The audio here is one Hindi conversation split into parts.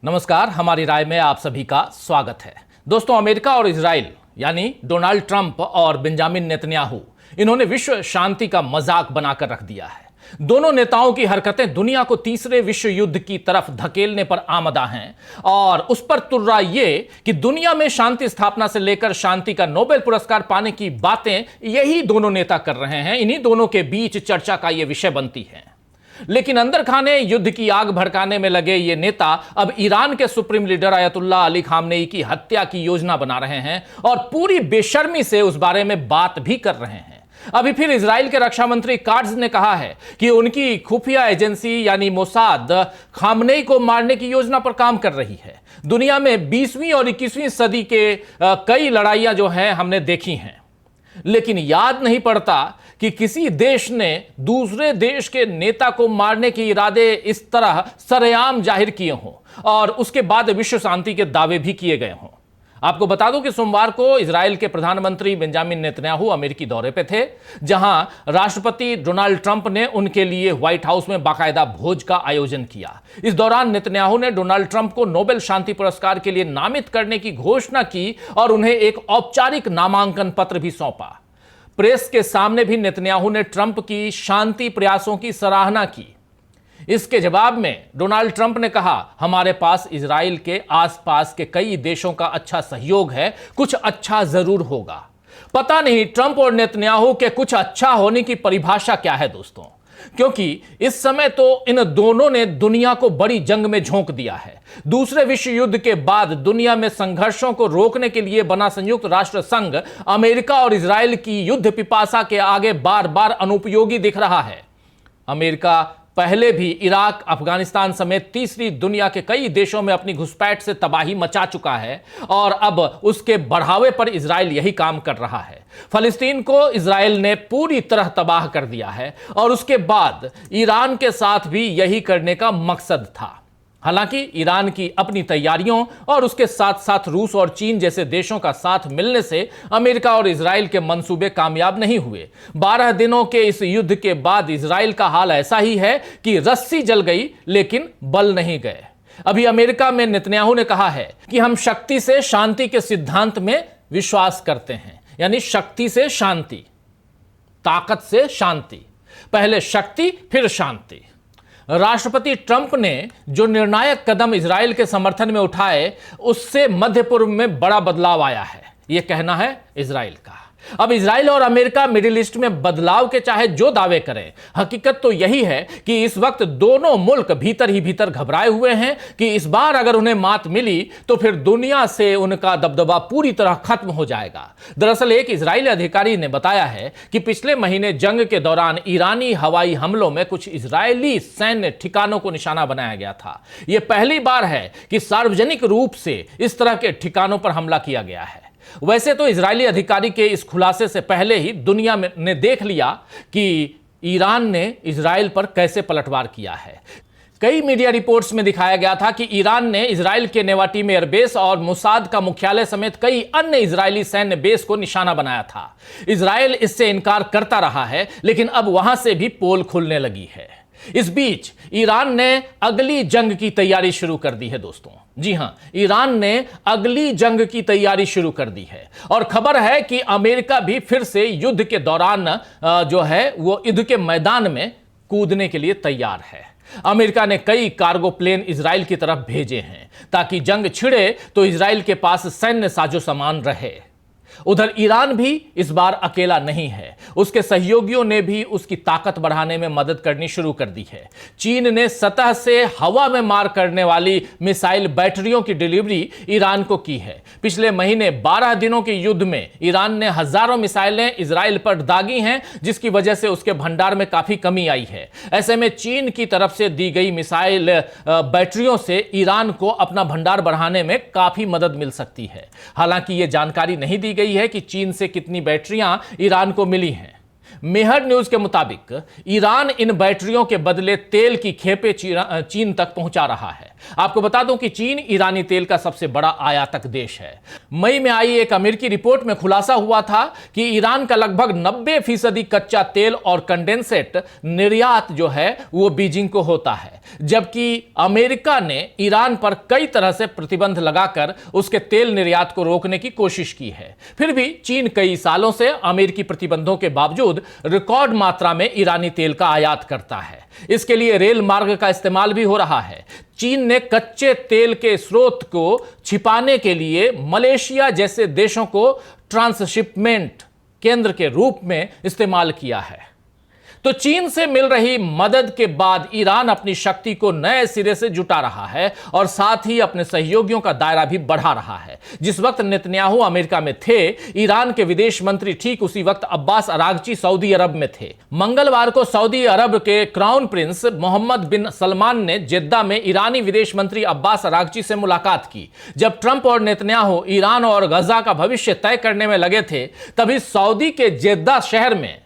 नमस्कार, हमारी राय में आप सभी का स्वागत है। दोस्तों, अमेरिका और इजराइल यानी डोनाल्ड ट्रंप और बेंजामिन नेतन्याहू, इन्होंने विश्व शांति का मजाक बनाकर रख दिया है। दोनों नेताओं की हरकतें दुनिया को तीसरे विश्व युद्ध की तरफ धकेलने पर आमदा हैं और उस पर तुर्रा ये कि दुनिया में शांति स्थापना से लेकर शांति का नोबेल पुरस्कार पाने की बातें यही दोनों नेता कर रहे हैं। इन्हीं दोनों के बीच चर्चा का यह विषय बनती है। लेकिन अंदर खाने युद्ध की आग भड़काने में लगे ये नेता अब ईरान के supreme leader Ayatollah Ali Khamenei की हत्या की योजना बना रहे हैं और पूरी बेशर्मी से उस बारे में बात भी कर रहे हैं। अभी फिर इजराइल के रक्षा मंत्री काट्ज ने कहा है कि उनकी खुफिया एजेंसी यानी मोसाद खामनेई को मारने की योजना पर काम कर रही है। दुनिया में 20वीं और 21वीं सदी के कई लड़ाइयां जो हैं हमने देखी हैं, लेकिन याद नहीं पड़ता कि किसी देश ने दूसरे देश के नेता को मारने के इरादे इस तरह सरेआम जाहिर किए हों और उसके बाद विश्व शांति के दावे भी किए गए हों। आपको बता दूं कि सोमवार को इजराइल के प्रधानमंत्री बेंजामिन नेतन्याहू अमेरिकी दौरे पे थे, जहां राष्ट्रपति डोनाल्ड ट्रंप ने उनके लिए व्हाइट हाउस में बाकायदा भोज का आयोजन किया। इस दौरान नेतन्याहू ने डोनाल्ड ट्रंप को नोबेल शांति पुरस्कार के लिए नामित करने की घोषणा की और उन्हें एक औपचारिक नामांकन पत्र भी सौंपा। प्रेस के सामने भी नेतन्याहू ने ट्रंप की शांति प्रयासों की सराहना की। इसके जवाब में डोनाल्ड ट्रंप ने कहा, हमारे पास इजराइल के आसपास के कई देशों का अच्छा सहयोग है, कुछ अच्छा जरूर होगा। पता नहीं ट्रंप और नेतन्याहू के कुछ अच्छा होने की परिभाषा क्या है दोस्तों, क्योंकि इस समय तो इन दोनों ने दुनिया को बड़ी जंग में झोंक दिया है। दूसरे विश्व युद्ध के बाद दुनिया में संघर्षों को रोकने के लिए बना संयुक्त राष्ट्र संघ अमेरिका और इजराइल की युद्ध पिपासा के आगे बार बार अनुपयोगी दिख रहा है। अमेरिका पहले भी इराक, अफगानिस्तान समेत तीसरी दुनिया के कई देशों में अपनी घुसपैठ से तबाही मचा चुका है और अब उसके बढ़ावे पर इजराइल यही काम कर रहा है। फलस्तीन को इजराइल ने पूरी तरह तबाह कर दिया है और उसके बाद ईरान के साथ भी यही करने का मकसद था। हालांकि ईरान की अपनी तैयारियों और उसके साथ साथ रूस और चीन जैसे देशों का साथ मिलने से अमेरिका और इजराइल के मंसूबे कामयाब नहीं हुए। 12 दिनों के इस युद्ध के बाद इजराइल का हाल ऐसा ही है कि रस्सी जल गई लेकिन बल नहीं गए। अभी अमेरिका में नेतन्याहू ने कहा है कि हम शक्ति से शांति के सिद्धांत में विश्वास करते हैं, यानी शक्ति से शांति, ताकत से शांति, पहले शक्ति फिर शांति। राष्ट्रपति ट्रंप ने जो निर्णायक कदम इजराइल के समर्थन में उठाए, उससे मध्य पूर्व में बड़ा बदलाव आया है, यह कहना है इजराइल का। अब इजराइल और अमेरिका मिडिल ईस्ट में बदलाव के चाहे जो दावे करें, हकीकत तो यही है कि इस वक्त दोनों मुल्क भीतर ही भीतर घबराए हुए हैं कि इस बार अगर उन्हें मात मिली तो फिर दुनिया से उनका दबदबा पूरी तरह खत्म हो जाएगा। दरअसल एक इजरायली अधिकारी ने बताया है कि पिछले महीने जंग के दौरान ईरानी हवाई हमलों में कुछ इजरायली सैन्य ठिकानों को निशाना बनाया गया था। यह पहली बार है कि सार्वजनिक रूप से इस तरह के ठिकानों पर हमला किया गया है। वैसे तो इजरायली अधिकारी के इस खुलासे से पहले ही दुनिया ने देख लिया कि ईरान ने इजराइल पर कैसे पलटवार किया है। कई मीडिया रिपोर्ट्स में दिखाया गया था कि ईरान ने इजराइल के नेवाटीम एयरबेस और मोसाद का मुख्यालय समेत कई अन्य इजरायली सैन्य बेस को निशाना बनाया था। इजराइल इससे इनकार करता रहा है, लेकिन अब वहां से भी पोल खुलने लगी है। इस बीच ईरान ने अगली जंग की तैयारी शुरू कर दी है दोस्तों। जी हां, ईरान ने अगली जंग की तैयारी शुरू कर दी है और खबर है कि अमेरिका भी फिर से युद्ध के दौरान जो है वो युद्ध के मैदान में कूदने के लिए तैयार है। अमेरिका ने कई कार्गो प्लेन इजराइल की तरफ भेजे हैं ताकि जंग छिड़े तो इजराइल के पास सैन्य साजो सामान रहे। उधर ईरान भी इस बार अकेला नहीं है, उसके सहयोगियों ने भी उसकी ताकत बढ़ाने में मदद करनी शुरू कर दी है। चीन ने सतह से हवा में मार करने वाली मिसाइल बैटरियों की डिलीवरी ईरान को की है। पिछले महीने 12 दिनों के युद्ध में ईरान ने हजारों मिसाइलें इजराइल पर दागी हैं, जिसकी वजह से उसके भंडार में काफी कमी आई है। ऐसे में चीन की तरफ से दी गई मिसाइल बैटरियों से ईरान को अपना भंडार बढ़ाने में काफी मदद मिल सकती है। हालांकि यह जानकारी नहीं दी गई है कि चीन से कितनी बैटरियां ईरान को मिली हैं। मेहर न्यूज के मुताबिक ईरान इन बैटरियों के बदले तेल की खेपें चीन तक पहुंचा रहा है। आपको बता दूं कि चीन ईरानी तेल का सबसे बड़ा आयातक देश है। मई में आई एक अमेरिकी रिपोर्ट में खुलासा हुआ था कि ईरान का लगभग 90% कच्चा तेल और कंडेंसेट निर्यात जो है वो बीजिंग को होता है, जबकि अमेरिका ने ईरान पर कई तरह से प्रतिबंध लगाकर उसके तेल निर्यात को रोकने की कोशिश की है। फिर भी चीन कई सालों से अमेरिकी प्रतिबंधों के बावजूद रिकॉर्ड मात्रा में ईरानी तेल का आयात करता है। इसके लिए रेल मार्ग का इस्तेमाल भी हो रहा है। चीन ने कच्चे तेल के स्रोत को छिपाने के लिए मलेशिया जैसे देशों को ट्रांसशिपमेंट केंद्र के रूप में इस्तेमाल किया है। तो चीन से मिल रही मदद के बाद ईरान अपनी शक्ति को नए सिरे से जुटा रहा है और साथ ही अपने सहयोगियों का दायरा भी बढ़ा रहा है। जिस वक्त नेतन्याहू अमेरिका में थे, ईरान के विदेश मंत्री ठीक उसी वक्त अब्बास अरागची सऊदी अरब में थे। मंगलवार को सऊदी अरब के क्राउन प्रिंस मोहम्मद बिन सलमान ने जेद्दा में ईरानी विदेश मंत्री अब्बास अरागची से मुलाकात की। जब ट्रंप और नेतन्याहू ईरान और गजा का भविष्य तय करने में लगे थे, तभी सऊदी के जेद्दा शहर में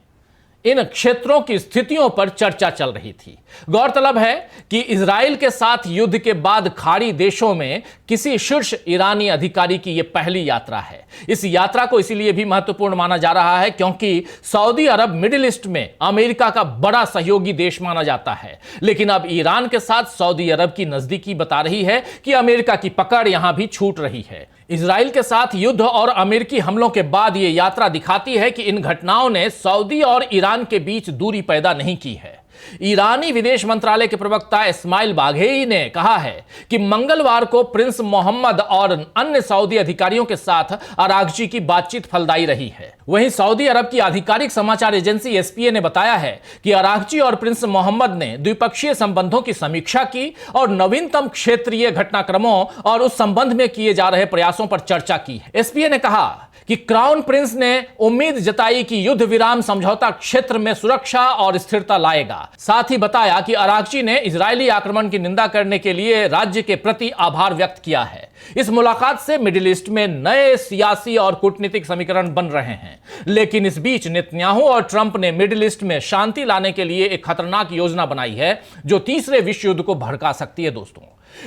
इन क्षेत्रों की स्थितियों पर चर्चा चल रही थी। गौरतलब है कि इजराइल के साथ युद्ध के बाद खाड़ी देशों में किसी शीर्ष ईरानी अधिकारी की यह पहली यात्रा है। इस यात्रा को इसीलिए भी महत्वपूर्ण माना जा रहा है क्योंकि सऊदी अरब मिडिल ईस्ट में अमेरिका का बड़ा सहयोगी देश माना जाता है। लेकिन अब ईरान के साथ सऊदी अरब की नजदीकी बता रही है कि अमेरिका की पकड़ यहां भी छूट रही है। इजराइल के साथ युद्ध और अमेरिकी हमलों के बाद यह यात्रा दिखाती है कि इन घटनाओं ने सऊदी और ईरान के बीच दूरी पैदा नहीं की है। ईरानी विदेश मंत्रालय के प्रवक्ता इस्माइल बाघेई ने कहा है कि मंगलवार को प्रिंस मोहम्मद और अन्य सऊदी अधिकारियों के साथ अरागची की बातचीत फलदायी रही है। वहीं सऊदी अरब की आधिकारिक समाचार एजेंसी एसपीए ने बताया है कि अरागची और प्रिंस मोहम्मद ने द्विपक्षीय संबंधों की समीक्षा की और नवीनतम क्षेत्रीय घटनाक्रमों और उस संबंध में किए जा रहे प्रयासों पर चर्चा की है। एसपीए ने कहा कि क्राउन प्रिंस ने उम्मीद जताई कि युद्ध विराम समझौता क्षेत्र में सुरक्षा और स्थिरता लाएगा। साथ ही बताया कि अरागची ने इजरायली आक्रमण की निंदा करने के लिए राज्य के प्रति आभार व्यक्त किया है। इस मुलाकात से मिडिल ईस्ट में नए सियासी और कूटनीतिक समीकरण बन रहे हैं। लेकिन इस बीच नेतन्याहू और ट्रंप ने मिडिल ईस्ट में शांति लाने के लिए एक खतरनाक योजना बनाई है जो तीसरे विश्व युद्ध को भड़का सकती है। दोस्तों,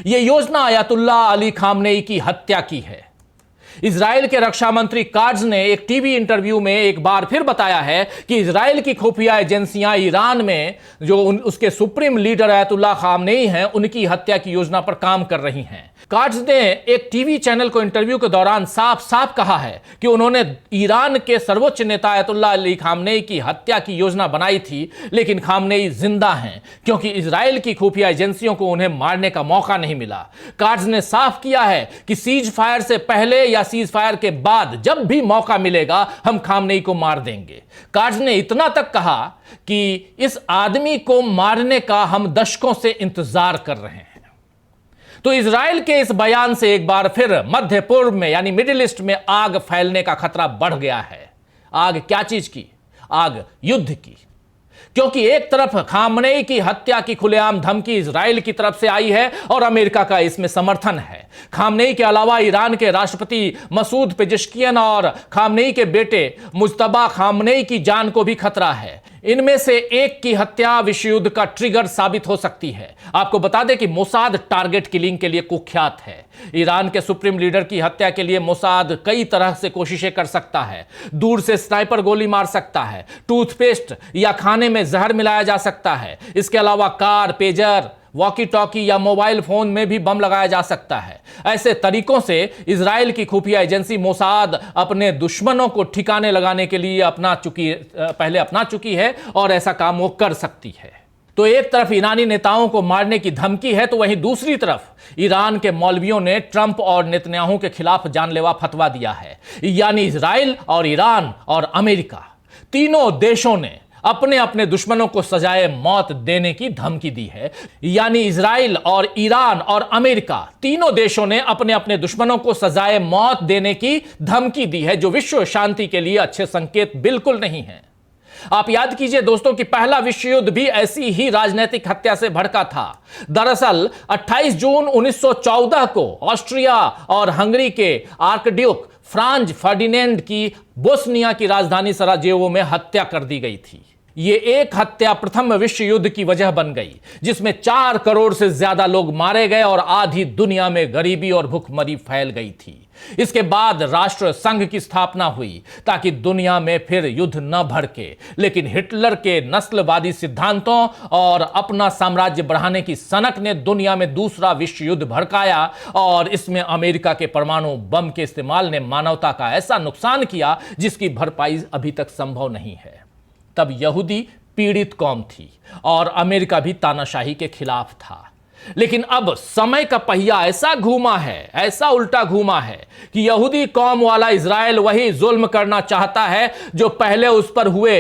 यह योजना अयातुल्लाह अली खामनेई की हत्या की है। इजराइल के रक्षा मंत्री काट्ज ने एक टीवी इंटरव्यू में एक बार फिर बताया है कि इजराइल की खुफिया एजेंसियां ईरान में जो उसके सुप्रीम लीडर अयातुल्लाह खामनेई हैं, उनकी हत्या की योजना पर काम कर रही हैं। काट्ज ने एक टीवी चैनल को इंटरव्यू के दौरान साफ साफ कहा है कि उन्होंने ईरान के सर्वोच्च नेता अयातुल्लाह अली खामनेई की हत्या की योजना बनाई थी, लेकिन खामनेई जिंदा हैं क्योंकि इजराइल की खुफिया एजेंसियों को उन्हें मारने का मौका नहीं मिला। काट्ज ने साफ किया है कि सीज फायर से पहले या सीज फायर के बाद जब भी मौका मिलेगा हम खामनेई को मार देंगे। काट्ज ने इतना तक कहा कि इस आदमी को मारने का हम दशकों से इंतजार कर रहे हैं। तो इजराइल के इस बयान से एक बार फिर मध्य पूर्व में यानी मिडिल ईस्ट में आग फैलने का खतरा बढ़ गया है। आग क्या चीज की? आग युद्ध की। क्योंकि एक तरफ खामनेई की हत्या की खुलेआम धमकी इजराइल की तरफ से आई है और अमेरिका का इसमें समर्थन है। खामनेई के अलावा ईरान के राष्ट्रपति मसूद पेजेश्कियन और खामनेई के बेटे मुज्तबा खामनेई की जान को भी खतरा है। इनमें से एक की हत्या विश्व युद्ध का ट्रिगर साबित हो सकती है। आपको बता दें कि मोसाद टारगेट किलिंग के लिए कुख्यात है। ईरान के सुप्रीम लीडर की हत्या के लिए मोसाद कई तरह से कोशिशें कर सकता है। दूर से स्नाइपर गोली मार सकता है, टूथपेस्ट या खाने में जहर मिलाया जा सकता है। इसके अलावा कार, पेजर, वॉकी टॉकी या मोबाइल फोन में भी बम लगाया जा सकता है। ऐसे तरीकों से इजराइल की खुफिया एजेंसी मोसाद अपने दुश्मनों को ठिकाने लगाने के लिए पहले अपना चुकी है और ऐसा काम वो कर सकती है। तो एक तरफ ईरानी नेताओं को मारने की धमकी है, तो वहीं दूसरी तरफ ईरान के मौलवियों ने ट्रंप और नेतन्याहू के खिलाफ जानलेवा फतवा दिया है। यानी इजराइल और ईरान और अमेरिका तीनों देशों ने अपने अपने दुश्मनों को सजाए मौत देने की धमकी दी है। यानी इजराइल और ईरान और अमेरिका तीनों देशों ने अपने अपने दुश्मनों को सजाए मौत देने की धमकी दी है, जो विश्व शांति के लिए अच्छे संकेत बिल्कुल नहीं है। आप याद कीजिए दोस्तों कि पहला विश्व युद्ध भी ऐसी ही राजनीतिक हत्या से भड़का था। दरअसल 28 जून 1914 को ऑस्ट्रिया और हंगरी के आर्कड्यूक फ्रांज फर्डिनेंड की बोस्निया की राजधानी सराजेवो में हत्या कर दी गई थी। ये एक हत्या प्रथम विश्व युद्ध की वजह बन गई, जिसमें 4 करोड़ से ज्यादा लोग मारे गए और आधी दुनिया में गरीबी और भुखमरी फैल गई थी। इसके बाद राष्ट्र संघ की स्थापना हुई ताकि दुनिया में फिर युद्ध न भड़के, लेकिन हिटलर के नस्लवादी सिद्धांतों और अपना साम्राज्य बढ़ाने की सनक ने दुनिया में दूसरा विश्व युद्ध भड़काया और इसमें अमेरिका के परमाणु बम के इस्तेमाल ने मानवता का ऐसा नुकसान किया जिसकी भरपाई अभी तक संभव नहीं है। तब यहूदी पीड़ित कौम थी और अमेरिका भी तानाशाही के खिलाफ था। लेकिन अब समय का पहिया ऐसा घूमा है, ऐसा उल्टा घूमा है कि यहूदी कौम वाला इजराइल वही जुल्म करना चाहता है जो पहले उस पर हुए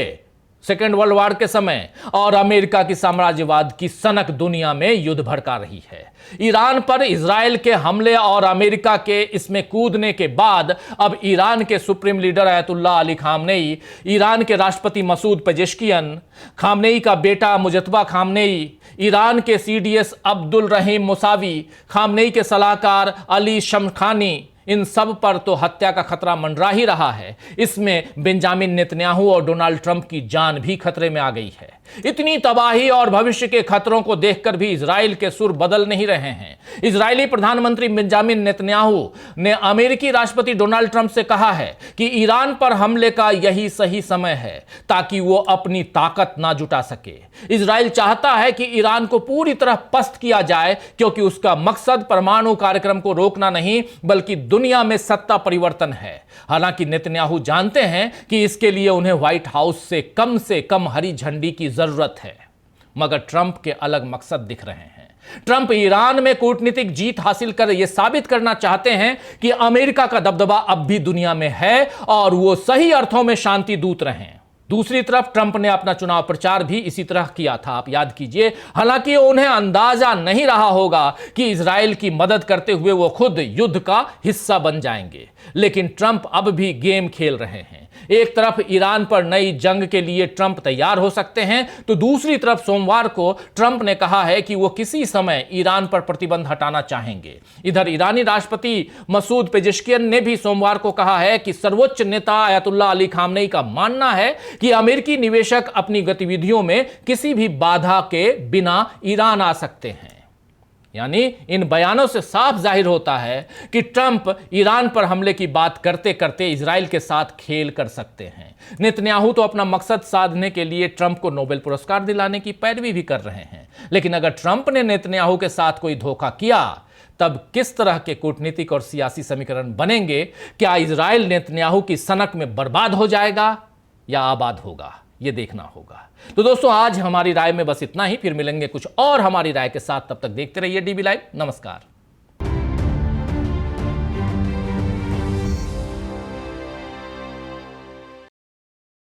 सेकेंड वर्ल्ड वॉर के समय, और अमेरिका की साम्राज्यवाद की सनक दुनिया में युद्ध भड़का रही है। ईरान पर इजराइल के हमले और अमेरिका के इसमें कूदने के बाद अब ईरान के supreme leader Ayatollah Ali Khamenei, Iran के राष्ट्रपति मसूद पेजेश्कियन, खामनेई का बेटा मुजतबा खामनेई, ईरान के सीडीएस अब्दुल रहीम मुसावी, खामनेई के सलाहकार अली शमखानी, इन सब पर तो हत्या का खतरा मंडरा ही रहा है। इसमें बेंजामिन नेतन्याहू और डोनाल्ड ट्रंप की जान भी खतरे में आ गई है। इतनी तबाही और भविष्य के खतरों को देखकर भी इजराइल के सुर बदल नहीं रहे हैं। इजरायली प्रधानमंत्री बेंजामिन नेतन्याहू ने अमेरिकी राष्ट्रपति डोनाल्ड ट्रंप से कहा है कि ईरान पर हमले का यही सही समय है ताकि वो अपनी ताकत ना जुटा सके। इजराइल चाहता है कि ईरान को पूरी तरह पस्त किया जाए, क्योंकि उसका मकसद परमाणु कार्यक्रम को रोकना नहीं बल्कि दुनिया में सत्ता परिवर्तन है। हालांकि नेतन्याहू जानते हैं कि इसके लिए उन्हें व्हाइट हाउस से कम हरी झंडी की जरूरत है, मगर ट्रंप के अलग मकसद दिख रहे हैं। ट्रंप ईरान में कूटनीतिक जीत हासिल कर यह साबित करना चाहते हैं कि अमेरिका का दबदबा अब भी दुनिया में है और वो सही अर्थों में शांति दूत रहे। दूसरी तरफ ट्रंप ने अपना चुनाव प्रचार भी इसी तरह किया था, आप याद कीजिए। हालांकि उन्हें अंदाजा नहीं रहा होगा कि इजराइल की मदद करते हुए वो खुद युद्ध का हिस्सा बन जाएंगे, लेकिन ट्रंप अब भी गेम खेल रहे हैं। एक तरफ ईरान पर नई जंग के लिए ट्रंप तैयार हो सकते हैं, तो दूसरी तरफ सोमवार को ट्रंप ने कहा है कि वो किसी समय ईरान पर प्रतिबंध हटाना चाहेंगे। इधर ईरानी राष्ट्रपति मसूद पेजेश्कियन ने भी सोमवार को कहा है कि सर्वोच्च नेता अयतुल्लाह अली खामनेई का मानना है कि अमेरिकी निवेशक अपनी गतिविधियों में किसी भी बाधा के बिना ईरान आ सकते हैं। यानी इन बयानों से साफ जाहिर होता है कि ट्रंप ईरान पर हमले की बात करते करते इजराइल के साथ खेल कर सकते हैं। नेतन्याहू तो अपना मकसद साधने के लिए ट्रंप को नोबेल पुरस्कार दिलाने की पैरवी भी कर रहे हैं, लेकिन अगर ट्रंप ने नेतन्याहू के साथ कोई धोखा किया तब किस तरह के कूटनीतिक और सियासी समीकरण बनेंगे? क्या इजराइल नेतन्याहू की सनक में बर्बाद हो जाएगा या आबाद होगा? ये देखना होगा। तो दोस्तों, आज हमारी राय में बस इतना ही। फिर मिलेंगे कुछ और हमारी राय के साथ। तब तक देखते रहिए डीबी लाइव। नमस्कार।